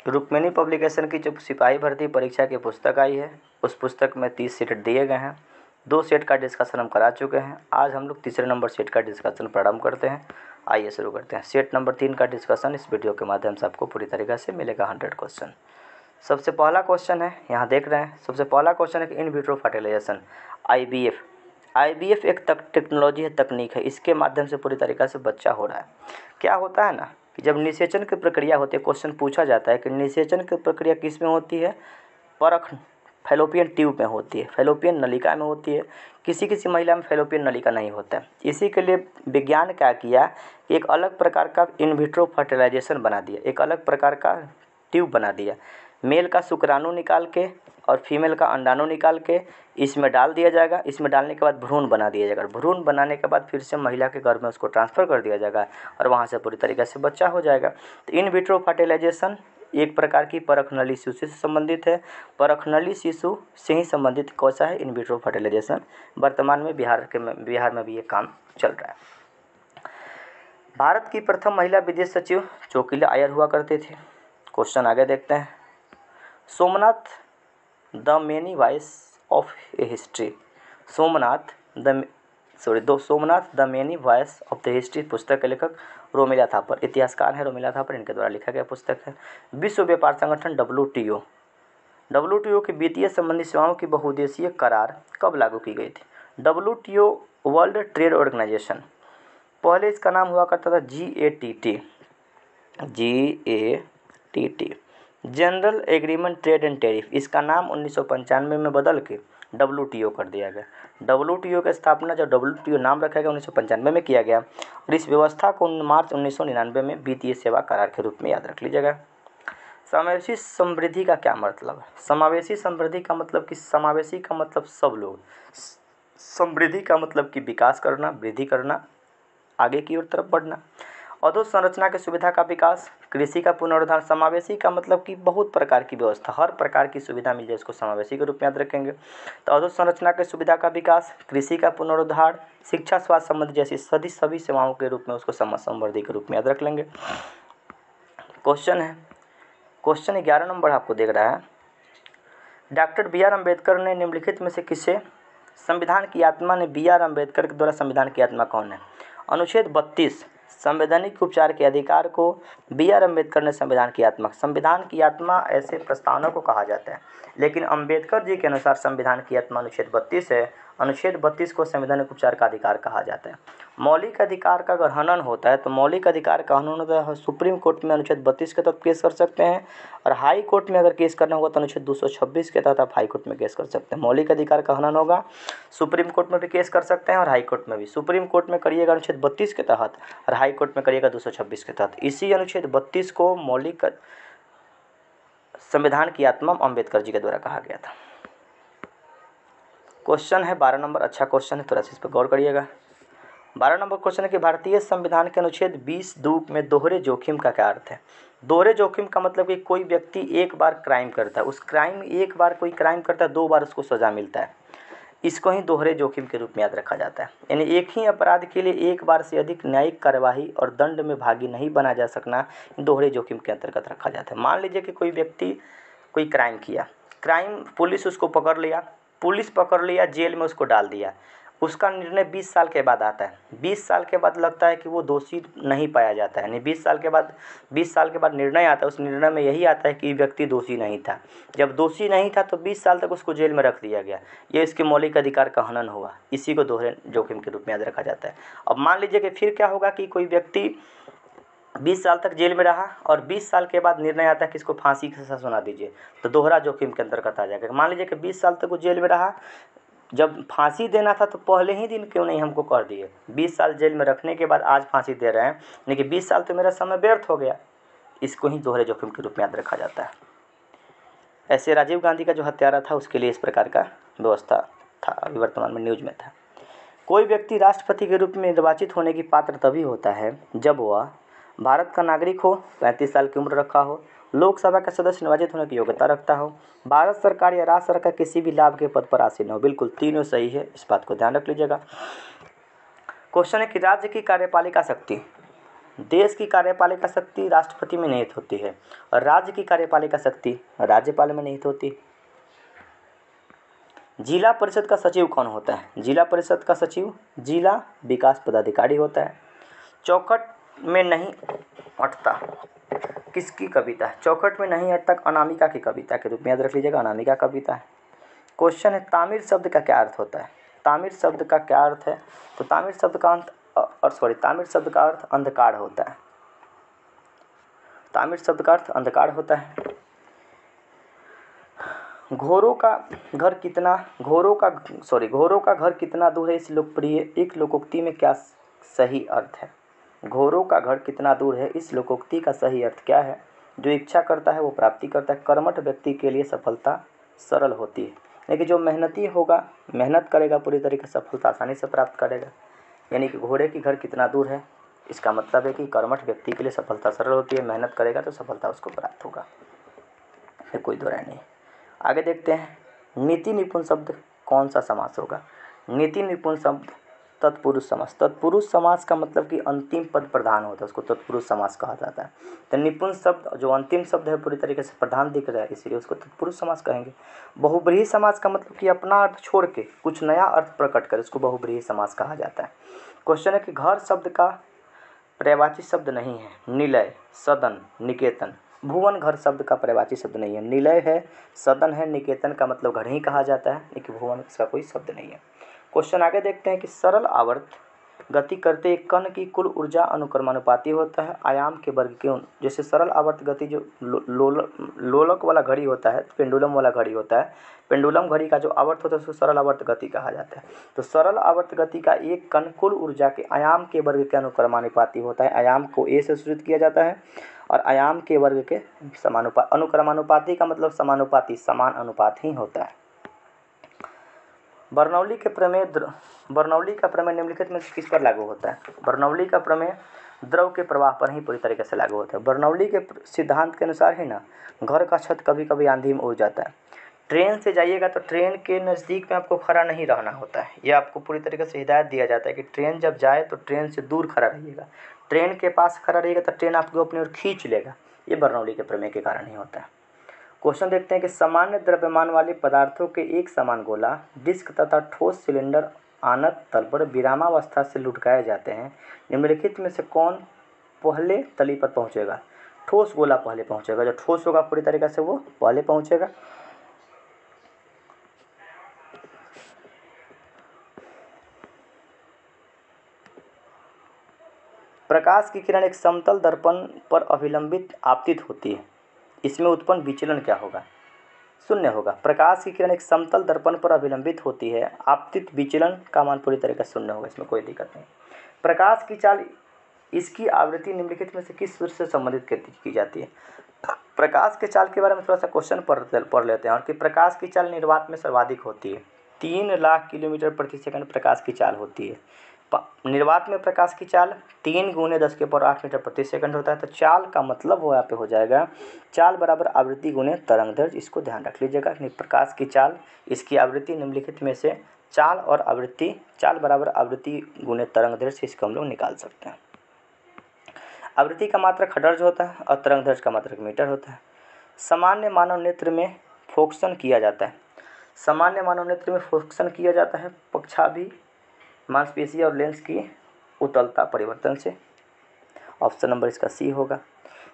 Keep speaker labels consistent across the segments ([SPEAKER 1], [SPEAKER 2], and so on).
[SPEAKER 1] Rukmini publication की जो सिपाही भर्ती परीक्षा की पुस्तक आई है, उस पुस्तक में 30 सेट दिए गए हैं। 2 सेट का डिस्कशन हम करा चुके हैं। आज हम लोग तीसरे नंबर सेट का डिस्कशन प्रारंभ करते हैं। आइए शुरू करते हैं। सेट नंबर 3 का डिस्कशन इस वीडियो के माध्यम से आपको पूरी तरीके से मिलेगा 100 क्वेश्चन। सबसे पहला क्वेश्चन है, यहाँ देख रहे हैं, सबसे पहला क्वेश्चन है कि इन विट्रो फर्टिलाइजेशन IVF एक टेक्नोलॉजी है, तकनीक है, इसके माध्यम से पूरी तरीक़े से बच्चा हो रहा है। क्या होता है ना कि जब निषेचन की प्रक्रिया होती है, क्वेश्चन पूछा जाता है कि निषेचन की प्रक्रिया किस में होती है, परख फैलोपियन ट्यूब में होती है, फैलोपियन नलिका में होती है। किसी किसी महिला में फैलोपियन नलिका नहीं होता है। इसी के लिए विज्ञान क्या किया कि एक अलग प्रकार का इन विट्रो फर्टिलाइजेशन बना दिया, एक अलग प्रकार का ट्यूब बना दिया। मेल का शुक्राणु निकाल के और फीमेल का अंडाणु निकाल के इसमें डाल दिया जाएगा। इसमें डालने के बाद भ्रूण बना दिया जाएगा। भ्रूण बनाने के बाद फिर से महिला के गर्भ में उसको ट्रांसफ़र कर दिया जाएगा और वहाँ से पूरी तरीके से बच्चा हो जाएगा। तो इन विट्रो फर्टिलाइजेशन एक प्रकार की परखनली शिशु से संबंधित है। परखनली शिशु से ही संबंधित कौन सा है, इन विट्रो फर्टिलाइजेशन। वर्तमान में बिहार में भी ये काम चल रहा है। भारत की प्रथम महिला विदेश सचिव चोकिला अय्यर हुआ करते थे। क्वेश्चन आगे देखते हैं। Somnath the many voice of A history, Somnath the many voice of the history पुस्तक के लेखक रोमिला थापर, इतिहासकार हैं रोमिला थापर, इनके द्वारा लिखा गया पुस्तक है। विश्व व्यापार संगठन WTO की वित्तीय संबंधी सेवाओं की बहुउद्देशीय करार कब लागू की गई थी? WTO वर्ल्ड ट्रेड ऑर्गेनाइजेशन, पहले इसका नाम हुआ करता था GATT, general agreement trade and tariff. इसका नाम 1995 में बदल के WTO कर दिया गया। WTO की स्थापना जब WTO नाम रखा गया 1995 में किया गया और इस व्यवस्था को मार्च 1999 में वित्तीय सेवा करार के रूप में याद रख लीजिएगा। समावेशी समृद्धि का क्या मतलब है? समावेशी समृद्धि का मतलब कि समावेशी का मतलब सब लोग, समृद्धि का मतलब कि विकास करना, वृद्धि करना, आगे की ओर तरफ बढ़ना। अधोसंरचना की सुविधा का विकास, कृषि का पुनरुद्धार। समावेशी का मतलब कि बहुत प्रकार की व्यवस्था, हर प्रकार की सुविधा मिल जाए, उसको समावेशी के रूप में याद रखेंगे। तो अधोसंरचना की सुविधा का विकास, कृषि का पुनरुद्धार, शिक्षा, स्वास्थ्य संबंधी जैसी सभी सेवाओं के रूप में उसको समृद्धि के रूप में याद रख लेंगे। क्वेश्चन 11 नंबर आपको देख रहा है। डॉक्टर BR अम्बेडकर ने निम्नलिखित में से किसे संविधान की आत्मा ने BR अम्बेडकर के द्वारा संविधान की आत्मा कौन है? अनुच्छेद 32 संवैधानिक उपचार के अधिकार को BR अम्बेडकर ने संविधान की आत्मा ऐसे प्रस्तावना को कहा जाता है। लेकिन अम्बेडकर जी के अनुसार संविधान की आत्मा अनुच्छेद 32 है। अनुच्छेद 32 को संवैधानिक उपचार का अधिकार कहा जाता है। मौलिक अधिकार का अगर हनन होता है तो मौलिक अधिकार का हनन होता है, सुप्रीम कोर्ट में अनुच्छेद 32 के तहत केस कर सकते हैं और हाई कोर्ट में अगर केस करना होगा तो अनुच्छेद 226 के तहत आप हाई कोर्ट में केस कर सकते हैं। मौलिक अधिकार का हनन होगा, सुप्रीम कोर्ट में भी केस कर सकते हैं और हाई कोर्ट में भी। सुप्रीम कोर्ट में करिएगा अनुच्छेद 32 के तहत और हाई कोर्ट में करिएगा 226 के तहत। इसी अनुच्छेद 32 को मौलिक संविधान की आत्मा अम्बेडकर जी के द्वारा कहा गया था। क्वेश्चन है 12 नंबर, अच्छा क्वेश्चन है, थोड़ा सा इस पर गौर करिएगा। 12 नंबर क्वेश्चन है कि भारतीय संविधान के अनुच्छेद 20(2) में दोहरे जोखिम का क्या अर्थ है? दोहरे जोखिम का मतलब कि कोई व्यक्ति एक बार क्राइम करता है, उस क्राइम एक बार कोई क्राइम करता है, 2 बार उसको सज़ा मिलता है, इसको ही दोहरे जोखिम के रूप में याद रखा जाता है। यानी एक ही अपराध के लिए एक बार से अधिक न्यायिक कार्यवाही और दंड में भागी नहीं बना जा सकना दोहरे जोखिम के अंतर्गत रखा जाता है। मान लीजिए कि कोई व्यक्ति कोई क्राइम किया, पुलिस उसको पकड़ लिया, जेल में उसको डाल दिया, उसका निर्णय 20 साल के बाद आता है। 20 साल के बाद लगता है कि वो दोषी नहीं पाया जाता है, यानी 20 साल के बाद निर्णय आता है। उस निर्णय में यही आता है कि व्यक्ति दोषी नहीं था। जब दोषी नहीं था तो 20 साल तक उसको जेल में रख दिया गया, ये इसके मौलिक अधिकार का हनन हुआ, इसी को दोहरे जोखिम के रूप में याद रखा जाता है। अब मान लीजिए कि फिर क्या होगा कि कोई व्यक्ति 20 साल तक जेल में रहा और 20 साल के बाद निर्णय आता है कि इसको फांसी की सज़ा सुना दीजिए, तो दोहरा जोखिम के अंतर्गत आ जाएगा। मान लीजिए कि 20 साल तक वो जेल में रहा, जब फांसी देना था तो पहले ही दिन क्यों नहीं हमको कर दिए? 20 साल जेल में रखने के बाद आज फांसी दे रहे हैं, लेकिन 20 साल तो मेरा समय व्यर्थ हो गया, इसको ही दोहरे जोखिम के रूप में याद रखा जाता है। ऐसे राजीव गांधी का जो हत्यारा था उसके लिए इस प्रकार का व्यवस्था था, अभी वर्तमान में न्यूज में था। कोई व्यक्ति राष्ट्रपति के रूप में निर्वाचित होने की पात्र तभी होता है जब वह भारत का नागरिक हो, 35 साल की उम्र रखा हो, लोकसभा का सदस्य निर्वाचित होने की योग्यता रखता हो, भारत सरकार या राज्य सरकार किसी भी लाभ के पद पर आसीन हो। बिल्कुल तीनों सही है, इस बात को ध्यान रख लीजिएगा। क्वेश्चन है कि राज्य की कार्यपालिका शक्ति देश की कार्यपालिका शक्ति राष्ट्रपति में निहित होती है और राज्य की कार्यपालिका शक्ति राज्यपाल में निहित होती है। जिला परिषद का सचिव कौन होता है? जिला परिषद का सचिव जिला विकास पदाधिकारी होता है। चौखट में नहीं अटता किसकी कविता है? चौखट में नहीं अटता अनामिका की कविता के रूप में याद रख लीजिएगा, अनामिका कविता है। क्वेश्चन है तामिर शब्द का क्या अर्थ होता है? तामिर शब्द का क्या अर्थ है? तो तामिर शब्द का तामिर शब्द का अर्थ अंधकार होता है। तामिर शब्द का अर्थ अंधकार होता है। घोरों का घर कितना दूर है? इस लोकप्रिय एक लोकोक्ति में क्या सही अर्थ है? घोरों का घर कितना दूर है, इस लोकोक्ति का सही अर्थ क्या है? जो इच्छा करता है वो प्राप्ति करता है। कर्मठ व्यक्ति के लिए सफलता सरल होती है, लेकिन जो मेहनती होगा, मेहनत करेगा पूरी तरीके से सफलता आसानी से प्राप्त करेगा। यानी कि घोड़े की घर कितना दूर है, इसका मतलब है कि कर्मठ व्यक्ति के लिए सफलता सरल होती है, मेहनत करेगा तो सफलता उसको प्राप्त होगा, ये कोई दो राय नहीं। आगे देखते हैं, नीति निपुण शब्द कौन सा समास होगा? नीति निपुण शब्द तत्पुरुष समास। तत्पुरुष समास का मतलब कि अंतिम पद प्रधान होता है, उसको तत्पुरुष समास कहा जाता है। तो निपुण शब्द जो अंतिम शब्द है पूरी तरीके से प्रधान दिख रहा है, इसलिए उसको तत्पुरुष समास कहेंगे। बहुब्रीहि समास का मतलब कि अपना अर्थ छोड़ के कुछ नया अर्थ प्रकट करे, उसको बहुब्रीहि समास कहा जाता है। क्वेश्चन है कि घर शब्द का पर्यायवाची शब्द नहीं है, निलय, सदन, निकेतन। भुवन घर शब्द का पर्यायवाची शब्द नहीं है, निलय है, सदन है, निकेतन का मतलब घर ही कहा जाता है, लेकिन भुवन इसका कोई शब्द नहीं है। क्वेश्चन आगे देखते हैं कि सरल आवर्त गति करते एक कण की कुल ऊर्जा अनुक्रमानुपाती होता है आयाम के वर्ग के। जैसे सरल आवर्त गति जो लोलक वाला घड़ी होता है, पेंडुलम वाला घड़ी होता है, पेंडुलम घड़ी का जो आवर्त होता है उसको सरल आवर्त गति कहा जाता है। तो सरल आवर्त गति का एक कण कुल ऊर्जा के आयाम के वर्ग के अनुक्रमानुपाती होता है। आयाम को ए से सूचित किया जाता है और आयाम के वर्ग के समानुपाती। अनुक्रमानुपाती का मतलब समानुपाती, समान अनुपात ही होता है। बर्नौली का प्रमेय निम्नलिखित में किस पर लागू होता है? बर्नौली का प्रमेय द्रव के प्रवाह पर ही पूरी तरीके से लागू होता है। बर्नौली के सिद्धांत के अनुसार ही ना, घर का छत कभी कभी आंधी में उड़ जाता है। ट्रेन से जाइएगा तो ट्रेन के नज़दीक में आपको खड़ा नहीं रहना होता है, यह आपको पूरी तरीके से हिदायत दिया जाता है कि ट्रेन जब जाए तो ट्रेन से दूर खड़ा रहिएगा। ट्रेन के पास खड़ा रहिएगा तो ट्रेन आपको अपनी ओर खींच लेगा। ये बर्नौली के प्रमेय के कारण ही होता है। क्वेश्चन देखते हैं कि सामान्य द्रव्यमान वाले पदार्थों के एक समान गोला, डिस्क तथा ठोस सिलेंडर आनत तल पर विरामावस्था से लुढ़काए जाते हैं। निम्नलिखित में से कौन पहले तली पर पहुंचेगा? ठोस गोला पहले पहुंचेगा, जो ठोस होगा पूरी तरीके से वो पहले पहुंचेगा। प्रकाश की किरण एक समतल दर्पण पर अभिलंबित आपतित होती है, इसमें उत्पन्न विचलन क्या होगा? शून्य होगा। प्रकाश की किरण एक समतल दर्पण पर अभिलंबित होती है, आपतित विचलन का मान पूरी तरह से शून्य होगा, इसमें कोई दिक्कत नहीं। प्रकाश की चाल, इसकी आवृत्ति निम्नलिखित में से किस सूत्र से संबंधित की जाती है? प्रकाश के चाल के बारे में थोड़ा सा क्वेश्चन पढ़ लेते हैं। और कि प्रकाश की चाल निर्वात में सर्वाधिक होती है, 3 लाख किलोमीटर प्रति सेकंड प्रकाश की चाल होती है। निर्वात में प्रकाश की चाल 3 × 10⁸ मीटर प्रति सेकंड होता है। तो चाल का मतलब वो यहाँ पे हो जाएगा, चाल बराबर आवृत्ति गुणे तरंगदैर्घ्य। इसको ध्यान रख लीजिएगा। प्रकाश की चाल, इसकी आवृत्ति निम्नलिखित में से चाल और आवृत्ति, चाल बराबर आवृत्ति गुणे तरंगदैर्घ्य से इसको हम लोग निकाल सकते हैं। आवृत्ति का मात्रक हर्ट्ज होता है और तरंगदैर्घ्य का मात्रक मीटर होता है। सामान्य मानव नेत्र में फोकसन किया जाता है। सामान्य मानव नेत्र में फोकसन किया जाता है पक्षाभि मांसपेशी और लेंस की उतलता परिवर्तन से। ऑप्शन नंबर इसका सी होगा।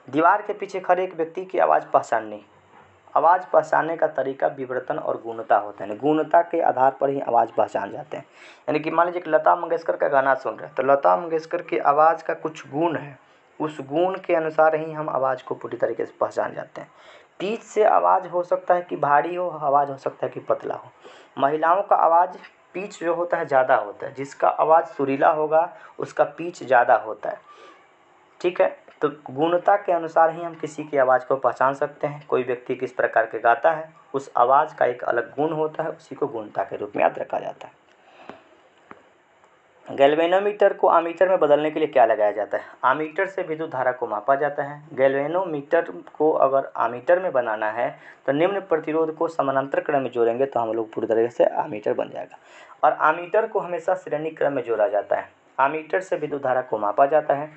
[SPEAKER 1] दीवार के पीछे खड़े एक व्यक्ति की आवाज़ पहचानने का तरीका विवर्तन और गुणता होता है। गुणता के आधार पर ही आवाज़ पहचान जाते हैं। यानी कि मान लीजिए कि लता मंगेशकर का गाना सुन रहे हैं, तो लता मंगेशकर की आवाज़ का कुछ गुण है, उस गुण के अनुसार ही हम आवाज़ को पूरी तरीके से पहचान जाते हैं। पिच से आवाज़ हो सकता है कि भारी हो, आवाज़ हो सकता है कि पतला हो। महिलाओं का आवाज़ पिच जो होता है ज़्यादा होता है, जिसका आवाज़ सुरीला होगा उसका पिच ज़्यादा होता है। ठीक है, तो गुणता के अनुसार ही हम किसी की आवाज़ को पहचान सकते हैं। कोई व्यक्ति किस प्रकार के गाता है, उस आवाज़ का एक अलग गुण होता है, उसी को गुणता के रूप में याद रखा जाता है। गैल्वेनोमीटर को आमीटर में बदलने के लिए क्या लगाया जाता है? आमीटर से विद्युत धारा को मापा जाता है। गैल्वेनोमीटर को अगर आमीटर में बनाना है तो निम्न प्रतिरोध को समानांतर क्रम में जोड़ेंगे तो हम लोग पूरी तरह से आमीटर बन जाएगा। और आमीटर को हमेशा श्रेणी क्रम में जोड़ा जाता है। आमीटर से विद्युत धारा को मापा जाता है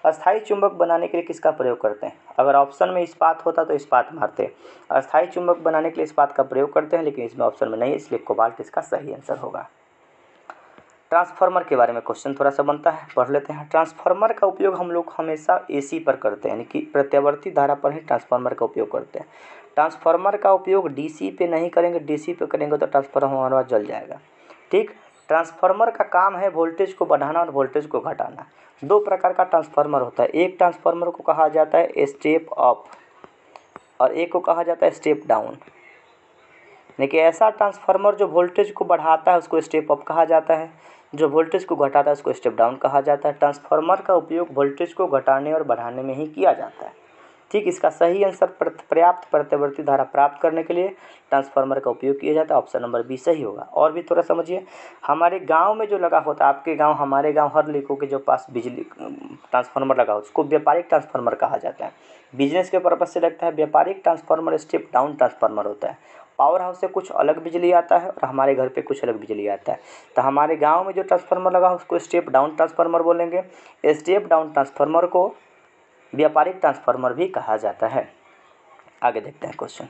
[SPEAKER 1] अस्थायी चुंबक बनाने के लिए किसका प्रयोग करते हैं? अगर ऑप्शन में इस्पात होता तो इस्पात मारते। अस्थायी चुंबक बनाने के लिए इस्पात का प्रयोग करते हैं, लेकिन इसमें ऑप्शन में नहीं है, इसलिए कोबाल्ट इसका सही आंसर होगा। ट्रांसफार्मर के बारे में क्वेश्चन थोड़ा सा बनता है, पढ़ लेते हैं। ट्रांसफार्मर का उपयोग हम लोग हमेशा एसी पर करते हैं, यानी कि प्रत्यावर्ती धारा पर ही ट्रांसफार्मर का उपयोग करते हैं। ट्रांसफार्मर का उपयोग डीसी पे नहीं करेंगे, डीसी पे करेंगे तो ट्रांसफार्मर हमारा जल जाएगा। ठीक, ट्रांसफार्मर का काम है वोल्टेज को बढ़ाना और वोल्टेज को घटाना। दो प्रकार का ट्रांसफार्मर होता है, एक ट्रांसफार्मर को कहा जाता है स्टेप अप और एक को कहा जाता है स्टेप डाउन। देखिए, ऐसा ट्रांसफार्मर जो वोल्टेज को बढ़ाता है उसको स्टेप अप कहा जाता है, जो वोल्टेज को घटाता है उसको स्टेप डाउन कहा जाता है। ट्रांसफार्मर का उपयोग वोल्टेज को घटाने और बढ़ाने में ही किया जाता है। ठीक, इसका सही आंसर पर्याप्त प्रत्यावर्ती धारा प्राप्त करने के लिए ट्रांसफार्मर का उपयोग किया जाता है। ऑप्शन नंबर बी सही होगा। और भी थोड़ा समझिए, हमारे गांव में जो लगा होता है, आपके गांव हमारे गांव हर लोगों के जो पास बिजली ट्रांसफार्मर लगा हो उसको व्यापारिक ट्रांसफार्मर कहा जाता है। बिजनेस के पर्पज से लगता है। व्यापारिक ट्रांसफार्मर स्टेप डाउन ट्रांसफार्मर होता है। पावर हाउस से कुछ अलग बिजली आता है और हमारे घर पे कुछ अलग बिजली आता है। तो हमारे गांव में जो ट्रांसफार्मर लगा उसको स्टेप डाउन ट्रांसफार्मर बोलेंगे। स्टेप डाउन ट्रांसफार्मर को व्यापारिक ट्रांसफार्मर भी कहा जाता है। आगे देखते हैं क्वेश्चन।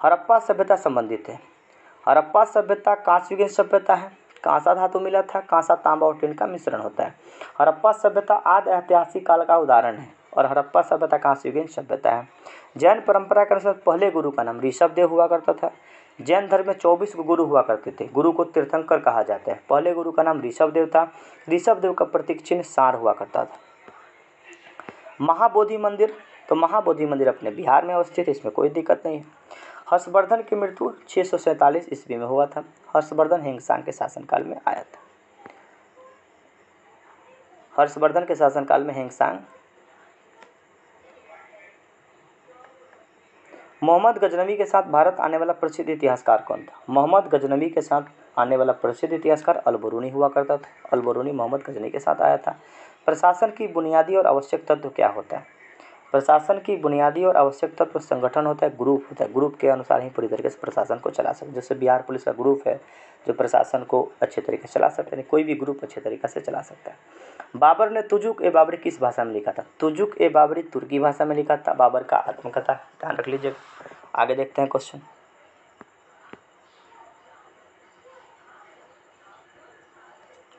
[SPEAKER 1] हड़प्पा सभ्यता संबंधित है। हड़प्पा सभ्यता कांस्ययुगीन सभ्यता है। कांसा धातु मिला था, कांसा तांबा और टिन का मिश्रण होता है। हड़प्पा सभ्यता आदि ऐतिहासिक काल का उदाहरण है और हड़प्पा सभ्यता कांस्ययुगीन सभ्यता है। जैन परंपरा के अनुसार पहले गुरु का नाम ऋषभदेव हुआ करता था। जैन धर्म में 24 गुरु हुआ करते थे। गुरु को तीर्थंकर कहा जाता है। पहले गुरु का नाम ऋषभदेव था। ऋषभदेव का प्रतीक चिन्ह सार हुआ करता था। महाबोधि मंदिर, तो महाबोधि मंदिर अपने बिहार में अवस्थित है, इसमें कोई दिक्कत नहीं है। हर्षवर्धन की मृत्यु 647 ईस्वी में हुआ था। हर्षवर्धन हिंगसांग के शासनकाल में आया था। हर्षवर्धन के शासनकाल में हिंगसांग। मोहम्मद गजनवी के साथ भारत आने वाला प्रसिद्ध इतिहासकार कौन था? मोहम्मद गजनवी के साथ आने वाला प्रसिद्ध इतिहासकार अल-बरूनी हुआ करता था। अल-बरूनी मोहम्मद गजनवी के साथ आया था। प्रशासन की बुनियादी और आवश्यक तत्व क्या होता है? प्रशासन की बुनियादी और आवश्यक तत्व संगठन होता है, ग्रुप होता है। ग्रुप के अनुसार ही पूरी तरीके से प्रशासन को चला सकते। जैसे बिहार पुलिस का ग्रुप है जो प्रशासन को अच्छे तरीके से चला सकते हैं, कोई भी ग्रुप अच्छे तरीके से चला सकता है। बाबर ने तुजुक ए बाबरी किस भाषा में लिखा था? तुजुक ए बाबरी तुर्की भाषा में लिखा था। बाबर का आत्मकथा, ध्यान रख लीजिए। आगे देखते हैं क्वेश्चन।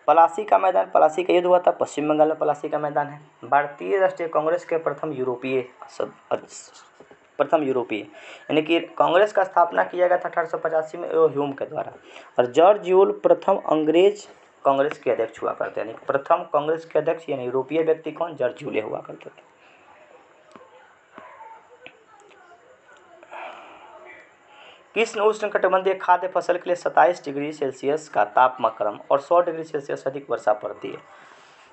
[SPEAKER 1] पलासी का मैदान, पलासी का युद्ध हुआ था, पश्चिम बंगाल में पलासी का मैदान है। भारतीय राष्ट्रीय कांग्रेस के प्रथम यूरोपीय यानी कि कांग्रेस का स्थापना किया गया था 1885 में ह्यूम के द्वारा। और जॉर्ज यूल प्रथम अंग्रेज कांग्रेस के अध्यक्ष हुआ करते हैं। प्रथम कांग्रेस के अध्यक्ष यानी यूरोपीय व्यक्ति कौन? जॉर्ज यूले हुआ करते थे। कृष्ण उष्णकटिबंधीय खाद्य फसल के लिए 27 डिग्री सेल्सियस का तापक्रम और 100 डिग्री सेल्सियस अधिक वर्षा पड़ती है।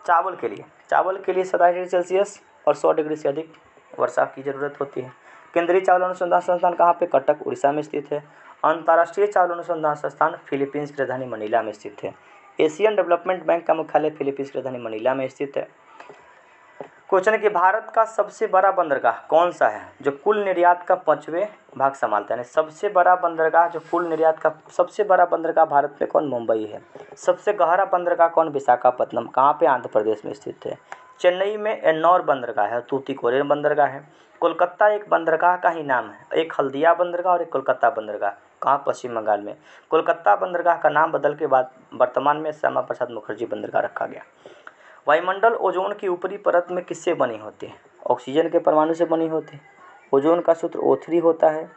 [SPEAKER 1] चावल के लिए 27 डिग्री सेल्सियस और 100 डिग्री से अधिक वर्षा की जरूरत होती है। केंद्रीय चावल अनुसंधान संस्थान कहाँ पे? कटक, उड़ीसा में स्थित है। अंतर्राष्ट्रीय चावल अनुसंधान संस्थान फिलीपींस की राजधानी मनीला में स्थित है। एशियन डेवलपमेंट बैंक का मुख्यालय फिलीपींस की राजधानी मनीला में स्थित है। क्वेश्चन है कि भारत का सबसे बड़ा बंदरगाह कौन सा है जो कुल निर्यात का 5वें भाग संभालता है? सबसे बड़ा बंदरगाह जो कुल निर्यात का सबसे बड़ा बंदरगाह भारत में कौन? मुंबई है। सबसे गहरा बंदरगाह कौन? विशाखापत्तनम। कहाँ पे? आंध्र प्रदेश में स्थित है। चेन्नई में एन्नौर बंदरगाह है, तूतीकोरिन बंदरगाह है। कोलकाता एक बंदरगाह का ही नाम है, एक हल्दिया बंदरगाह और एक कोलकाता बंदरगाह। कहाँ? पश्चिम बंगाल में। कोलकाता बंदरगाह का नाम बदल के बाद वर्तमान में श्यामा प्रसाद मुखर्जी बंदरगाह रखा गया। वायुमंडल ओजोन की ऊपरी परत में किससे बनी होती है? ऑक्सीजन के परमाणु से बनी होती है। ओजोन का सूत्र O3 होता है।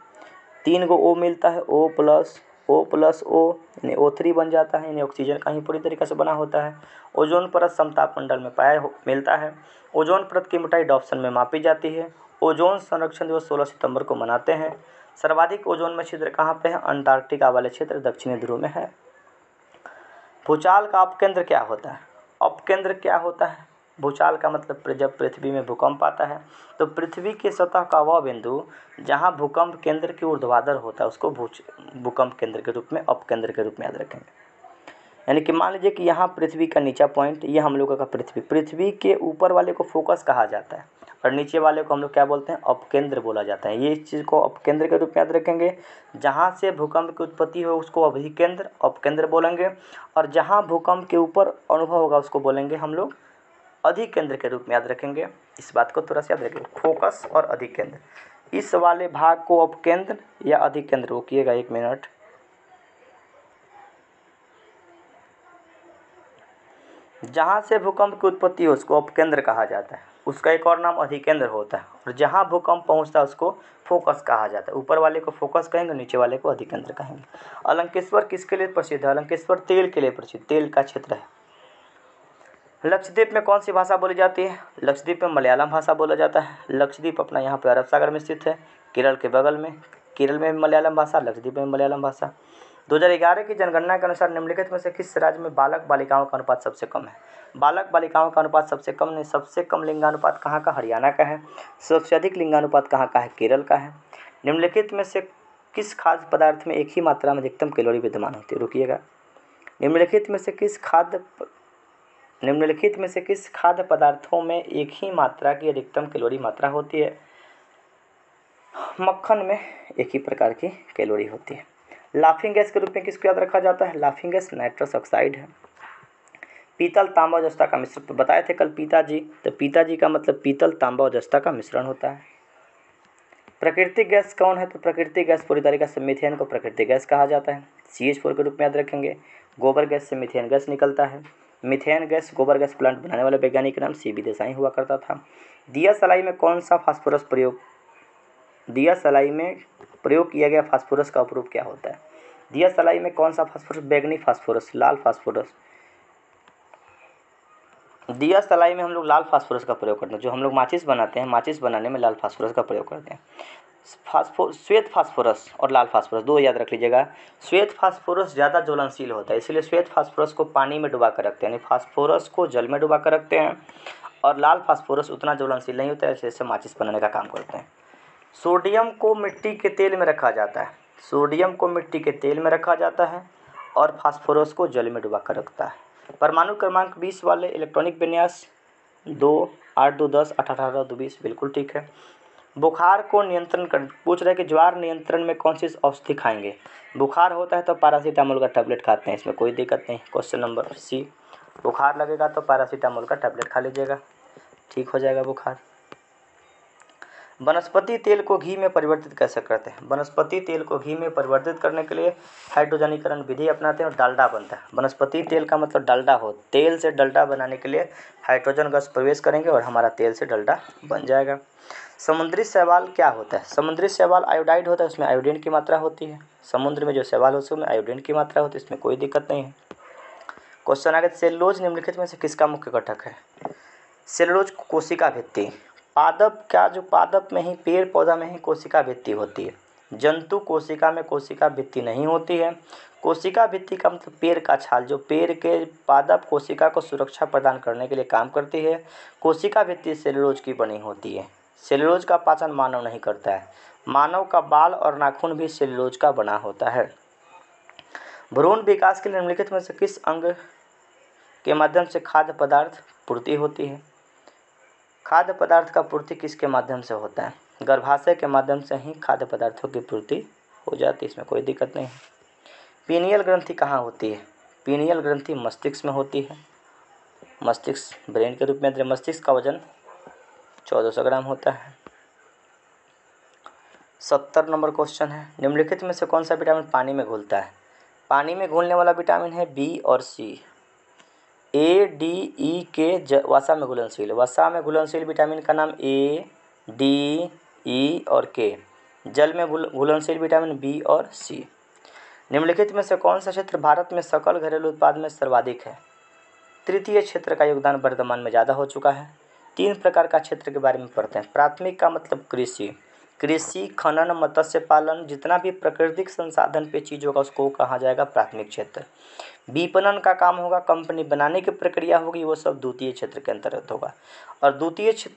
[SPEAKER 1] 3 गो O मिलता है, O प्लस O यानी O3 बन जाता है, यानी ऑक्सीजन का ही पूरी तरीके से बना होता है। ओजोन परत समताप मंडल में मिलता है। ओजोन परत की मोटाई डॉप्सन में मापी जाती है। ओजोन संरक्षण दिवस 16 सितंबर को मनाते हैं। सर्वाधिक ओजोन में छिद्र कहाँ पे है? अंटार्कटिका वाले क्षेत्र दक्षिणी ध्रुव में है। भूचाल का अपकेंद्र क्या होता है? अपकेंद्र क्या होता है? भूचाल का मतलब जब पृथ्वी में भूकंप आता है तो पृथ्वी के सतह का वह बिंदु जहां भूकंप केंद्र के ऊर्ध्वाधर होता है उसको भूकंप केंद्र के रूप में, अपकेंद्र के रूप में याद रखेंगे। यानी कि मान लीजिए कि यहाँ पृथ्वी का नीचा पॉइंट, ये हम लोगों का पृथ्वी के ऊपर वाले को फोकस कहा जाता है और नीचे वाले को हम लोग क्या बोलते हैं? अपकेंद्र बोला जाता है। ये इस चीज़ को अपकेंद्र के रूप में याद रखेंगे। जहाँ से भूकंप की उत्पत्ति हो उसको अभिकेंद्र, अपकेंद्र बोलेंगे। और जहाँ भूकंप के ऊपर अनुभव होगा उसको बोलेंगे हम लोग अधिकेंद्र के रूप में याद रखेंगे। इस बात को थोड़ा सा याद रखेंगे, फोकस और अधिकेंद्र। इस वाले भाग को अपकेंद्र या अधिकेंद्र, रोकिएगा 1 मिनट। जहाँ से भूकंप की उत्पत्ति हो उसको अपकेंद्र कहा जाता है, उसका एक और नाम अधिकेंद्र होता है। और जहाँ भूकंप पहुँचता है उसको फोकस कहा जाता है। ऊपर वाले को फोकस कहेंगे, नीचे वाले को अधिकेंद्र कहेंगे। अलंकेश्वर किसके लिए प्रसिद्ध है? अलंकेश्वर तेल के लिए प्रसिद्ध, तेल का क्षेत्र है। लक्षद्वीप में कौन सी भाषा बोली जाती है? लक्षद्वीप में मलयालम भाषा बोला जाता है। लक्षद्वीप अपना यहाँ पे अरब सागर में स्थित है, केरल के बगल में। केरल में मलयालम भाषा, लक्षद्वीप में मलयालम भाषा। 2011 की जनगणना के अनुसार निम्नलिखित में से किस राज्य में बालक बालिकाओं का अनुपात सबसे कम है? बालक बालिकाओं का अनुपात सबसे कम नहीं, सबसे कम लिंगानुपात कहाँ का? हरियाणा का है। सबसे अधिक लिंगानुपात कहाँ का है? केरल का है। निम्नलिखित में से किस खाद्य पदार्थ में एक ही मात्रा में अधिकतम कैलोरी विद्यमान होती है? रुकिएगा। निम्नलिखित में से किस खाद्य पदार्थों में एक ही मात्रा की अधिकतम कैलोरी मात्रा होती है? मक्खन में एक ही प्रकार की कैलोरी होती है। लाफिंग गैस के रूप में किसको याद रखा जाता है? लाफिंग गैस नाइट्रस ऑक्साइड है। पीतल तांबा और जस्ता का मिश्रण बताए थे कल पिताजी, तो पिताजी का मतलब पीतल तांबा और जस्ता का मिश्रण होता है। प्राकृतिक गैस कौन है? तो प्राकृतिक गैस पूरी तरीके से मीथेन को प्राकृतिक गैस कहा जाता है। CH4 के रूप में याद रखेंगे। गोबर गैस से मीथेन गैस निकलता है। मीथेन गैस गोबर गैस प्लांट बनाने वाले वैज्ञानिक का नाम CB देसाई हुआ करता था। दिया सलाई में कौन सा फास्फोरस दिया सलाई में प्रयोग किया गया फास्फोरस का उपरूप क्या होता है? दिया सलाई में कौन सा फास्फोरस? बैंगनी फास्फोरस, लाल फास्फोरस। दिया सलाई में हम लोग लाल फास्फोरस का प्रयोग करते हैं। जो हम लोग माचिस बनाते हैं, माचिस बनाने में लाल फास्फोरस का प्रयोग करते हैं। श्वेत फास्फोरस और लाल फास्फोरस दो याद रख लीजिएगा। श्वेत फास्फोरस ज़्यादा ज्वलनशील होता है, इसलिए श्वेत फास्फोरस को पानी में डुबा कर रखते हैं, यानी फास्फोरस को जल में डुबा कर रखते हैं। और लाल फास्फोरस उतना ज्वलनशील नहीं होता है, जैसे माचिस बनाने का काम करते हैं। सोडियम को मिट्टी के तेल में रखा जाता है। सोडियम को मिट्टी के तेल में रखा जाता है और फास्फोरस को जल में डुबा कर रखता है। परमाणु क्रमांक 20 वाले इलेक्ट्रॉनिक विन्यास 2, 8, 2, 10, 8, 18, 2, 20 बिल्कुल ठीक है। बुखार को नियंत्रण कर पूछ रहे कि ज्वार नियंत्रण में कौन सी औषधि खाएंगे? बुखार होता है तो पैरासीटामोल का टैबलेट खाते हैं, इसमें कोई दिक्कत नहीं। क्वेश्चन नंबर C, बुखार लगेगा तो पैरासीटामोल का टैबलेट खा लीजिएगा, ठीक हो जाएगा बुखार। वनस्पति तेल को घी में परिवर्तित कैसे करते हैं? वनस्पति तेल को घी में परिवर्तित करने के लिए हाइड्रोजनीकरण विधि अपनाते हैं और डालडा बनता है। वनस्पति तेल का मतलब डालडा हो, तेल से डालडा बनाने के लिए हाइड्रोजन गैस प्रवेश करेंगे और हमारा तेल से डालडा बन जाएगा। समुद्री शैवाल क्या होता है? समुद्री शैवाल आयोडाइड होता है, उसमें आयोडीन की मात्रा होती है। समुद्र में जो शैवाल होते हैं उसमें आयोडीन की मात्रा होती है, इसमें कोई दिक्कत नहीं है। क्वेश्चन आगे, सेलुलोज निम्नलिखित में से किसका मुख्य घटक है? सेलुलोज कोशिका भित्ति। पादप क्या, जो पादप में ही पेड़ पौधा में ही कोशिका भित्ति होती है। जंतु कोशिका में कोशिका भित्ति नहीं होती है। कोशिका भित्ति का मतलब पेड़ का छाल, जो पेड़ के पादप कोशिका को सुरक्षा प्रदान करने के लिए काम करती है। कोशिका भित्ति सेलुलोज की बनी होती है। सेलुलोज का पाचन मानव नहीं करता है। मानव का बाल और नाखून भी सेलुलोज का बना होता है। भ्रूण विकास के लिए निम्नलिखित में से किस अंग के माध्यम से खाद्य पदार्थ पूर्ति होती है? खाद्य पदार्थ का पूर्ति किसके माध्यम से होता है? गर्भाशय के माध्यम से ही खाद्य पदार्थों की पूर्ति हो जाती है, इसमें कोई दिक्कत नहीं है। पीनियल ग्रंथि कहाँ होती है? पीनियल ग्रंथि मस्तिष्क में होती है। मस्तिष्क ब्रेन के रूप में, मस्तिष्क का वजन 1400 ग्राम होता है। 70 नंबर क्वेश्चन है, निम्नलिखित में से कौन सा विटामिन पानी में घुलता है? पानी में घुलने वाला विटामिन है B और C। A, D, E, K वसा में घुलनशील। वसा में घुलनशील विटामिन का नाम A, D, E और K। जल में घुलनशील विटामिन B और C। निम्नलिखित में से कौन सा क्षेत्र भारत में सकल घरेलू उत्पाद में सर्वाधिक है? तृतीय क्षेत्र का योगदान वर्तमान में ज़्यादा हो चुका है। 3 प्रकार का क्षेत्र के बारे में पढ़ते हैं। प्राथमिक का मतलब कृषि, खनन, मत्स्य पालन, जितना भी प्राकृतिक संसाधन पे चीज़ होगा उसको कहा जाएगा प्राथमिक क्षेत्र। विपणन का काम होगा, कंपनी बनाने की प्रक्रिया होगी, वो सब द्वितीय क्षेत्र के अंतर्गत होगा। और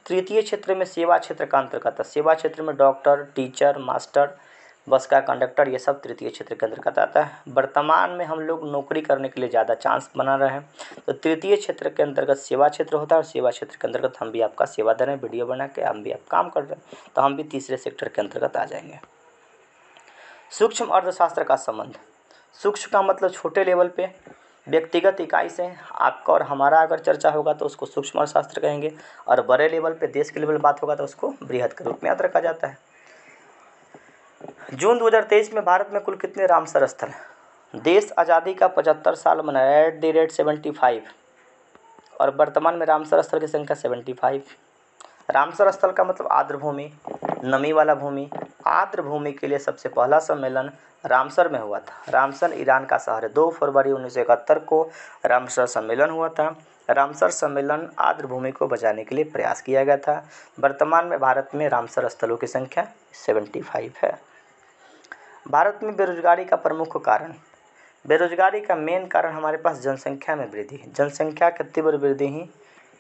[SPEAKER 1] तृतीय क्षेत्र में सेवा क्षेत्र का अंतर्गत है। सेवा क्षेत्र में डॉक्टर, टीचर, मास्टर, बस का कंडक्टर, ये सब तृतीय क्षेत्र के अंतर्गत आता है। वर्तमान में हम लोग नौकरी करने के लिए ज़्यादा चांस बना रहे हैं, तो तृतीय क्षेत्र के अंतर्गत सेवा क्षेत्र होता है। और सेवा क्षेत्र के अंतर्गत हम भी आपका सेवा दे रहे हैं, वीडियो बना के हम भी आप काम कर रहे हैं, तो हम भी तीसरे सेक्टर के अंतर्गत आ जाएंगे। सूक्ष्म अर्थशास्त्र का संबंध। सूक्ष्म का मतलब छोटे लेवल पे, व्यक्तिगत इकाई से आपका और हमारा अगर चर्चा होगा तो उसको सूक्ष्म अर्थशास्त्र कहेंगे, और बड़े लेवल पे देश के लेवल बात होगा तो उसको बृहद के रूप में याद रखा जाता है। जून 2023 में भारत में कुल कितने रामसर स्थल हैं? देश आज़ादी का 75 साल मनाया @75, और वर्तमान में रामसर स्थल की संख्या 75। रामसर स्थल का मतलब आर्द्र भूमि, नमी वाला भूमि। आर्द्र भूमि के लिए सबसे पहला सम्मेलन रामसर में हुआ था। रामसर ईरान का शहर है। 2 फरवरी 1971 को रामसर सम्मेलन हुआ था। रामसर सम्मेलन आर्द्र भूमि को बचाने के लिए प्रयास किया गया था। वर्तमान में भारत में रामसर स्थलों की संख्या 75 है। भारत में बेरोजगारी का प्रमुख कारण, बेरोजगारी का मेन कारण हमारे पास जनसंख्या में वृद्धि है। जनसंख्या की तीव्र वृद्धि ही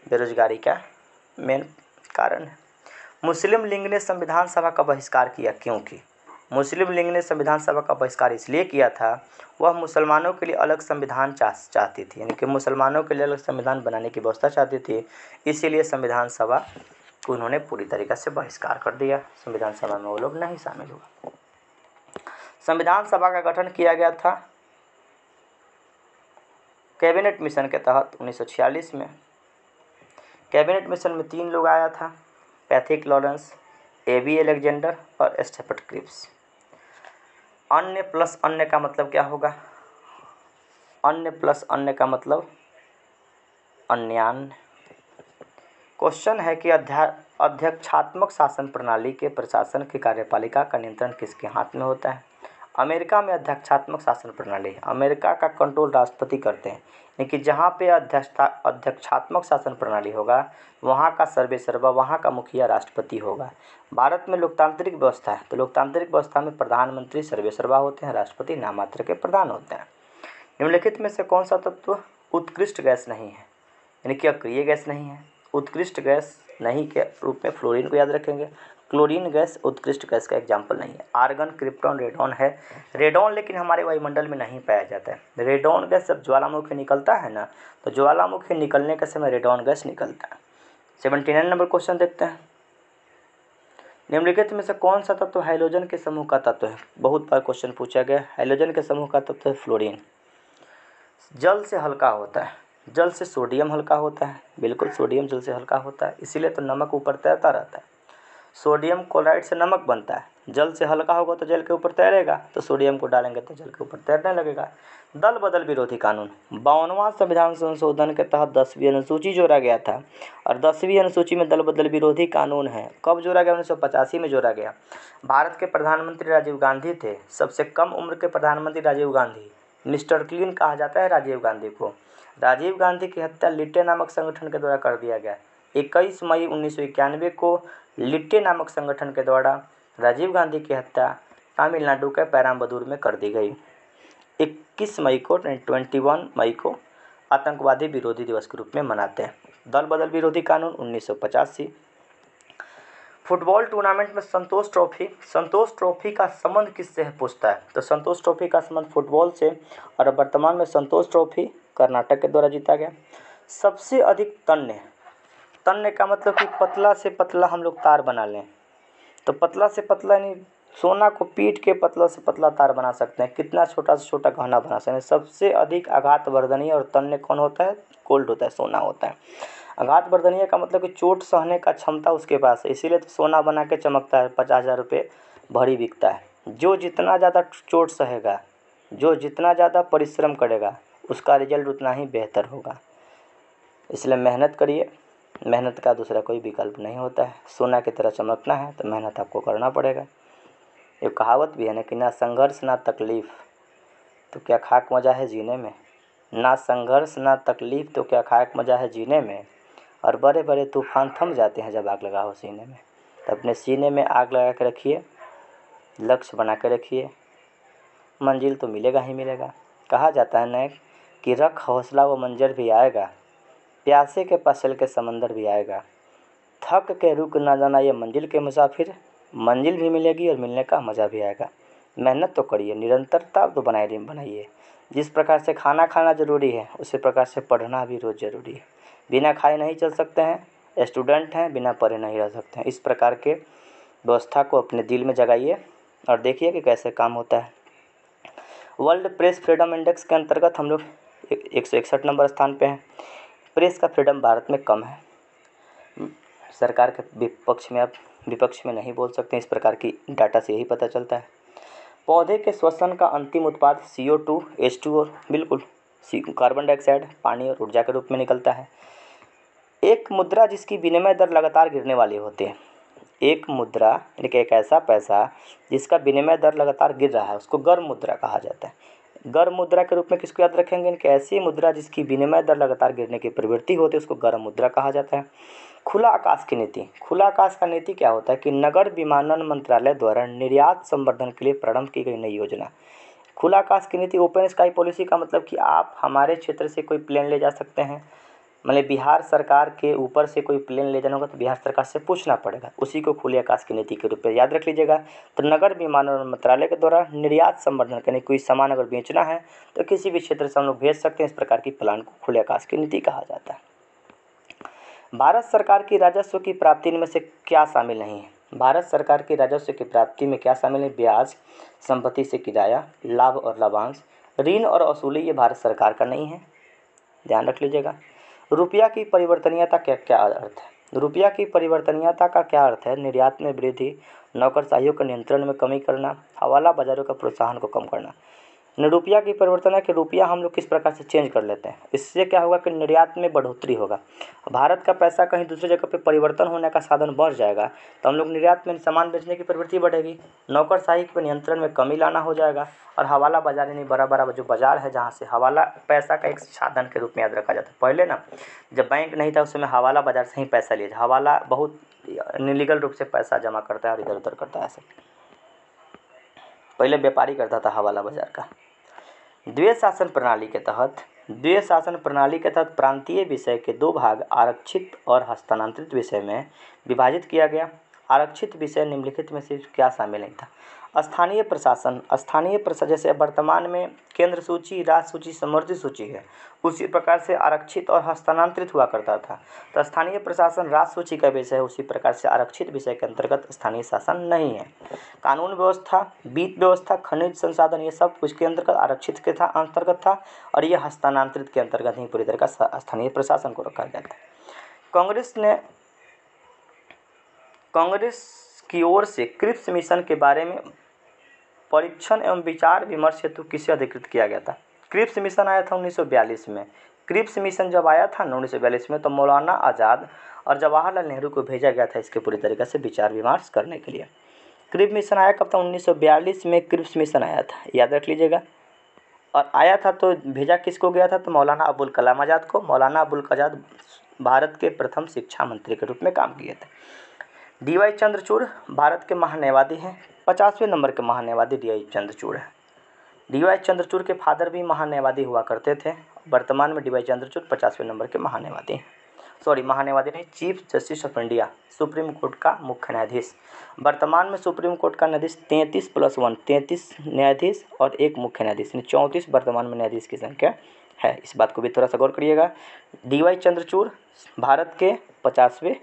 [SPEAKER 1] बेरोजगारी का मेन कारण है। मुस्लिम लीग ने संविधान सभा का बहिष्कार किया, क्योंकि मुस्लिम लीग ने संविधान सभा का बहिष्कार इसलिए किया था, वह मुसलमानों के लिए अलग संविधान चाहती थी, यानी कि मुसलमानों के लिए अलग संविधान बनाने की व्यवस्था चाहती थी। इसीलिए संविधान सभा को उन्होंने पूरी तरीक़े से बहिष्कार कर दिया। संविधान सभा में वो लोग नहीं शामिल हुआ। संविधान सभा का गठन किया गया था कैबिनेट मिशन के तहत 1946 में। कैबिनेट मिशन में 3 लोग आया था, पैथिक लॉरेंस, A.B. अलेक्जेंडर और स्टेफर्ड क्रिप्स। अन्य प्लस अन्य का मतलब क्या होगा? अन्य प्लस अन्य का मतलब अन्यान्य। क्वेश्चन है कि अध्यक्षात्मक शासन प्रणाली के प्रशासन की कार्यपालिका का नियंत्रण किसके हाथ में होता है? अमेरिका में अध्यक्षात्मक शासन प्रणाली है। अमेरिका का कंट्रोल राष्ट्रपति करते हैं, लेकिन जहाँ पे अध्यक्षात्मक शासन प्रणाली होगा वहाँ का सर्वेसर्वा, वहाँ का मुखिया राष्ट्रपति होगा। भारत में लोकतांत्रिक व्यवस्था है, तो लोकतांत्रिक व्यवस्था में प्रधानमंत्री सर्वेसर्वा होते हैं, राष्ट्रपति नाममात्र के प्रधान होते हैं। निम्नलिखित में से कौन सा तत्व उत्कृष्ट गैस नहीं है, यानी कि अक्रिय गैस नहीं है? उत्कृष्ट गैस नहीं के रूप में फ्लोरीन को याद रखेंगे। क्लोरीन गैस उत्कृष्ट गैस का एग्जाम्पल नहीं है। आर्गन, क्रिप्टॉन, रेडॉन है। रेडॉन लेकिन हमारे वायुमंडल में नहीं पाया जाता है। रेडॉन गैस जब ज्वालामुखी निकलता है ना, तो ज्वालामुखी निकलने के समय रेडॉन गैस निकलता है। 79 नंबर क्वेश्चन देखते हैं। निम्नलिखित में से कौन सा तत्व हाइड्रोजन के समूह का तत्व है? बहुत बार क्वेश्चन पूछा गया। हाइड्रोजन के समूह का तत्व है फ्लोरीन। जल से हल्का होता है। जल से सोडियम हल्का होता है। बिल्कुल, सोडियम जल से हल्का होता है, इसीलिए तो नमक ऊपर तैरता रहता है। सोडियम क्लोराइड से नमक बनता है। जल से हल्का होगा तो जल के ऊपर तैरेगा, तो सोडियम को डालेंगे तो जल के ऊपर तैरने लगेगा। दल बदल विरोधी कानून, 52वां संविधान संशोधन के तहत 10वीं अनुसूची जोड़ा गया था, और 10वीं अनुसूची में दल बदल विरोधी कानून है। कब जोड़ा गया? 1985 में जोड़ा गया। भारत के प्रधानमंत्री राजीव गांधी थे। सबसे कम उम्र के प्रधानमंत्री राजीव गांधी, मिस्टर क्लीन कहा जाता है राजीव गांधी को। राजीव गांधी की हत्या लिट्टे नामक संगठन के द्वारा कर दिया गया। 21 मई 1991 को लिट्टे नामक संगठन के द्वारा राजीव गांधी की हत्या तमिलनाडु के पेराम्बदूर में कर दी गई। 21 मई को आतंकवादी विरोधी दिवस के रूप में मनाते हैं। दल बदल विरोधी कानून 1985। फुटबॉल टूर्नामेंट में संतोष ट्रॉफी का संबंध किससे है पूछता है, तो संतोष ट्रॉफी का संबंध फुटबॉल से, और वर्तमान में संतोष ट्रॉफी कर्नाटक के द्वारा जीता गया। सबसे अधिक तन्य का मतलब कि पतला से पतला हम लोग तार बना लें, तो पतला से पतला यानी सोना को पीट के पतला से पतला तार बना सकते हैं। कितना छोटा से छोटा गहना बना सकते हैं। सबसे अधिक आघात वर्धनीय और तन्य कौन होता है? गोल्ड होता है, सोना होता है। आघात वर्धनीय का मतलब कि चोट सहने का क्षमता उसके पास है, इसीलिए तो सोना बना के चमकता है, 50,000 रुपये भरी बिकता है। जो जितना ज़्यादा चोट सहेगा, जो जितना ज़्यादा परिश्रम करेगा, उसका रिजल्ट उतना ही बेहतर होगा। इसलिए मेहनत करिए, मेहनत का दूसरा कोई विकल्प नहीं होता है। सोना की तरह चमकना है तो मेहनत आपको करना पड़ेगा। एक कहावत भी है ना कि ना संघर्ष ना तकलीफ़ तो क्या खाक मज़ा है जीने में। ना संघर्ष ना तकलीफ़ तो क्या खाक मज़ा है जीने में, और बड़े बड़े तूफान थम जाते हैं जब आग लगा हो सीने में। तो अपने सीने में आग लगा के रखिए, लक्ष्य बना के रखिए, मंजिल तो मिलेगा ही मिलेगा। कहा जाता है ना कि रख हौसला वो मंजर भी आएगा, प्यासे के पास चल के समंदर भी आएगा, थक के रुक ना जाना ये मंजिल के मुसाफिर, मंजिल भी मिलेगी और मिलने का मज़ा भी आएगा। मेहनत तो करिए, निरंतरता तो बनाइए। जिस प्रकार से खाना खाना ज़रूरी है, उसी प्रकार से पढ़ना भी रोज़ ज़रूरी है। बिना खाए नहीं चल सकते हैं, स्टूडेंट हैं, बिना पढ़े नहीं रह सकते हैं। इस प्रकार के व्यवस्था को अपने दिल में जगाइए और देखिए कि कैसे काम होता है। वर्ल्ड प्रेस फ्रीडम इंडेक्स के अंतर्गत हम लोग 161 नंबर स्थान पे है। प्रेस का फ्रीडम भारत में कम है। सरकार के विपक्ष में नहीं बोल सकते, इस प्रकार की डाटा से यही पता चलता है। पौधे के श्वसन का अंतिम उत्पाद CO2, H2O बिल्कुल कार्बन डाइऑक्साइड, पानी और ऊर्जा के रूप में निकलता है। एक मुद्रा जिसकी विनिमय दर लगातार गिरने वाली होती है। एक मुद्रा यानी कि एक ऐसा पैसा जिसका विनिमय दर लगातार गिर रहा है, उसको गर्म मुद्रा कहा जाता है। गर्म मुद्रा के रूप में किसको याद रखेंगे कि ऐसी मुद्रा जिसकी विनिमय दर लगातार गिरने की प्रवृत्ति होती है, उसको गर्म मुद्रा कहा जाता है। खुला आकाश की नीति। खुला आकाश का नीति क्या होता है कि नगर विमानन मंत्रालय द्वारा निर्यात संवर्धन के लिए प्रारंभ की गई नई योजना। खुला आकाश की नीति, ओपन स्काई पॉलिसी का मतलब कि आप हमारे क्षेत्र से कोई प्लेन ले जा सकते हैं, मतलब बिहार सरकार के ऊपर से कोई प्लेन ले जाना होगा तो बिहार सरकार से पूछना पड़ेगा, उसी को खुले आकाश की नीति के रूप में याद रख लीजिएगा। तो नगर विमानन मंत्रालय के द्वारा निर्यात संवर्धन यानी कोई सामान अगर बेचना है तो किसी भी क्षेत्र से हम लोग भेज सकते हैं, इस प्रकार की प्लान को खुले आकाश की नीति कहा जाता है। भारत सरकार की राजस्व की प्राप्ति में से क्या शामिल नहीं है? भारत सरकार की राजस्व की प्राप्ति में क्या शामिल है? ब्याज, संपत्ति से किराया, लाभ और लाभांश, ऋण और वसूली, ये भारत सरकार का नहीं है, ध्यान रख लीजिएगा। रुपया की परिवर्तनीयता का क्या अर्थ है? रुपया की परिवर्तनीयता का क्या अर्थ है? निर्यात में वृद्धि, नौकरशाहियों के नियंत्रण में कमी करना, हवाला बाजारों का प्रोत्साहन को कम करना। रुपया की परिवर्तन है कि रुपया हम लोग किस प्रकार से चेंज कर लेते हैं, इससे क्या होगा कि निर्यात में बढ़ोतरी होगा। भारत का पैसा कहीं दूसरी जगह पे परिवर्तन होने का साधन बढ़ जाएगा तो हम लोग निर्यात में सामान बेचने की प्रवृत्ति बढ़ेगी, नौकरशाही के नियंत्रण में कमी लाना हो जाएगा, और हवाला बाजार यानी बड़ा बड़ा जो बाजार है जहाँ से हवाला पैसा का एक साधन के रूप में याद रखा जाता है। पहले ना जब बैंक नहीं था उस समय हवाला बाजार से ही पैसा लिया, हवाला बहुत इलीगल रूप से पैसा जमा करता है और इधर उधर करता है, ऐसे पहले व्यापारी करता था हवाला बाजार का। द्वैध शासन प्रणाली के तहत प्रांतीय विषय के दो भाग आरक्षित और हस्तांतरित विषय में विभाजित किया गया। आरक्षित विषय निम्नलिखित में से क्या शामिल नहीं था? स्थानीय प्रशासन जैसे वर्तमान में केंद्र सूची, राज्य सूची, समवर्ती सूची है, उसी प्रकार से आरक्षित और हस्तांतरित हुआ करता था। तो स्थानीय प्रशासन राज्य सूची का विषय है, उसी प्रकार से आरक्षित विषय के अंतर्गत स्थानीय शासन नहीं है। कानून व्यवस्था, वित्त व्यवस्था, खनिज संसाधन, ये सब कुछ के अंतर्गत आरक्षित के अंतर्गत था, और ये हस्तांतरित के अंतर्गत ही पूरी तरह का स्थानीय प्रशासन को रखा गया था। कांग्रेस की ओर से क्रिप्स मिशन के बारे में परीक्षण एवं विचार विमर्श हेतु किसे अधिकृत किया गया था? क्रिप्स मिशन आया था 1942 में। क्रिप्स मिशन जब आया था 1942 में तो मौलाना आज़ाद और जवाहरलाल नेहरू को भेजा गया था इसके पूरी तरीके से विचार विमर्श करने के लिए। क्रिप्स मिशन आया कब था? 1942 में क्रिप्स मिशन आया था, याद रख लीजिएगा। और आया था तो भेजा किसको गया था? तो मौलाना अबुल कलाम आज़ाद को। मौलाना अबुल आज़ाद भारत के प्रथम शिक्षा मंत्री के रूप में काम किए थे। DY चंद्रचूड़ भारत के महान्यायवादी हैं, 50वें नंबर के महान्यायवादी DY चंद्रचूड़ हैं। DY चंद्रचूड़ के फादर भी महान्यायवादी हुआ करते थे। वर्तमान में DY चंद्रचूड़ 50वें नंबर के महान्यायवादी हैं, महान्यायवादी नहीं, chief justice of India, supreme court का मुख्य न्यायाधीश। वर्तमान में सुप्रीम कोर्ट का न्यायाधीश 33+1, 33 न्यायाधीश और एक मुख्य न्यायाधीश, 34 वर्तमान में न्यायाधीश की संख्या है। इस बात को भी थोड़ा सा गौर करिएगा। DY चंद्रचूड़ भारत के 50वें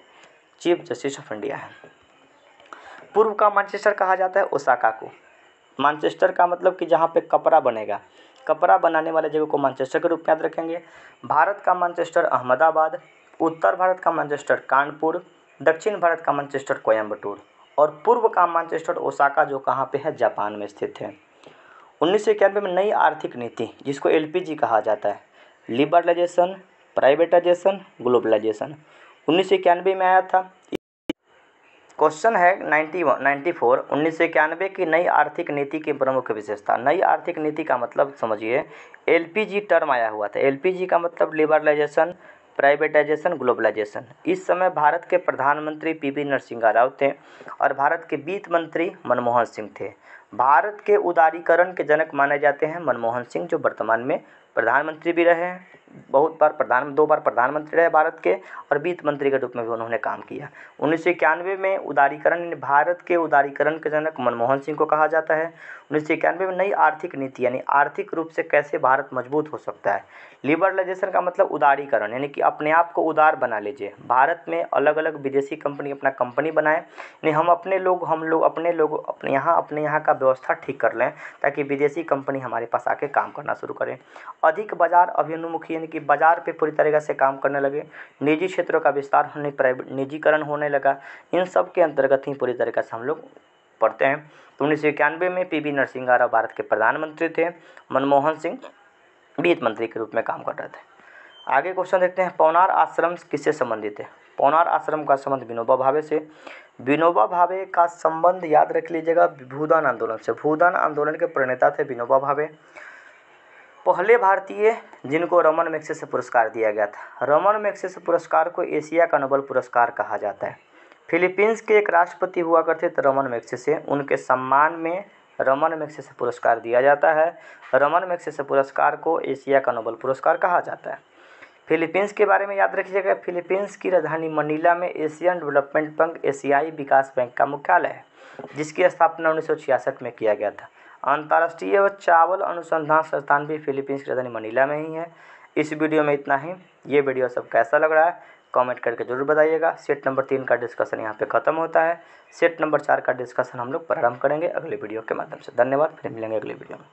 [SPEAKER 1] चीफ जस्टिस ऑफ इंडिया है। पूर्व का मैनचेस्टर कहा जाता है ओसाका को। मैनचेस्टर का मतलब कि जहाँ पे कपड़ा बनेगा, कपड़ा बनाने वाले जगह को मैनचेस्टर के रूप में याद रखेंगे। भारत का मैनचेस्टर अहमदाबाद, उत्तर भारत का मैनचेस्टर कानपुर, दक्षिण भारत का मैनचेस्टर कोयम्बटूर, और पूर्व का मैनचेस्टर ओसाका जो कहाँ पे है? जापान में स्थित है। 1991 में नई आर्थिक नीति जिसको LPG कहा जाता है, लिबरलाइजेशन, प्राइवेटाइजेशन, ग्लोबलाइजेशन, 1991 में आया था। क्वेश्चन है 94 1991 की नई आर्थिक नीति की प्रमुख विशेषता। नई आर्थिक नीति का मतलब समझिए, LPG टर्म आया हुआ था। LPG का मतलब लिबरलाइजेशन, प्राइवेटाइजेशन, ग्लोबलाइजेशन। इस समय भारत के प्रधानमंत्री PV नरसिम्हा राव थे और भारत के वित्त मंत्री मनमोहन सिंह थे। भारत के उदारीकरण के जनक माने जाते हैं मनमोहन सिंह, जो वर्तमान में प्रधानमंत्री भी रहे हैं, दो बार प्रधानमंत्री रहे भारत के, और वित्त मंत्री के रूप में भी उन्होंने काम किया। 1991 में उदारीकरण, भारत के उदारीकरण के जनक मनमोहन सिंह को कहा जाता है। 1991 में नई आर्थिक नीति यानी आर्थिक रूप से कैसे भारत मजबूत हो सकता है। लिबरलाइजेशन का मतलब उदारीकरण यानी कि अपने आप को उदार बना लीजिए। भारत में अलग अलग विदेशी कंपनी अपना कंपनी बनाए, यानी हम अपने लोग अपने यहाँ का व्यवस्था ठीक कर लें ताकि विदेशी कंपनी हमारे पास आके काम करना शुरू करें। अधिक बाजार अभिमुखी यानी कि बाजार पे पूरी तरीक़े से काम करने लगे। निजी क्षेत्रों का विस्तार होने, प्राइवेट निजीकरण होने लगा। इन सब के अंतर्गत ही पूरी तरीक़े से हम लोग पढ़ते हैं। तो 1991 में पी.वी. नरसिम्हा राव भारत के प्रधानमंत्री थे। मनमोहन सिंह वित्त मंत्री के रूप में काम कर रहे थे। आगे क्वेश्चन देखते हैं, पौनार आश्रम किससे संबंधित है? पौनार आश्रम का संबंध विनोबा भावे से। विनोबा भावे का संबंध याद रख लीजिएगा भूदान आंदोलन से। भूदान आंदोलन के प्रणेता थे विनोबा भावे। पहले भारतीय जिनको रमन मैग्सेसे पुरस्कार दिया गया था। रमन मैग्सेसे पुरस्कार को एशिया का नोबेल पुरस्कार कहा जाता है। फिलीपींस के एक राष्ट्रपति हुआ करते थे रमन मैग्सेसे, उनके सम्मान में रमन मैग्सेसे पुरस्कार दिया जाता है। रमन मैग्सेसे पुरस्कार को एशिया का नोबेल पुरस्कार कहा जाता है। फिलीपींस के बारे में याद रखिएगा, फिलीपींस की राजधानी मनीला में एशियन डेवलपमेंट बैंक, एशियाई विकास बैंक का मुख्यालय है, जिसकी स्थापना 1966 में किया गया था। अंतर्राष्ट्रीय चावल अनुसंधान संस्थान भी फिलीपींस की राजधानी मनीला में ही है। इस वीडियो में इतना ही। ये वीडियो सब कैसा लग रहा है कमेंट करके जरूर बताइएगा। सेट नंबर 3 का डिस्कशन यहाँ पे ख़त्म होता है। सेट नंबर 4 का डिस्कशन हम लोग प्रारंभ करेंगे अगले वीडियो के माध्यम से। धन्यवाद, फिर मिलेंगे अगले वीडियो में।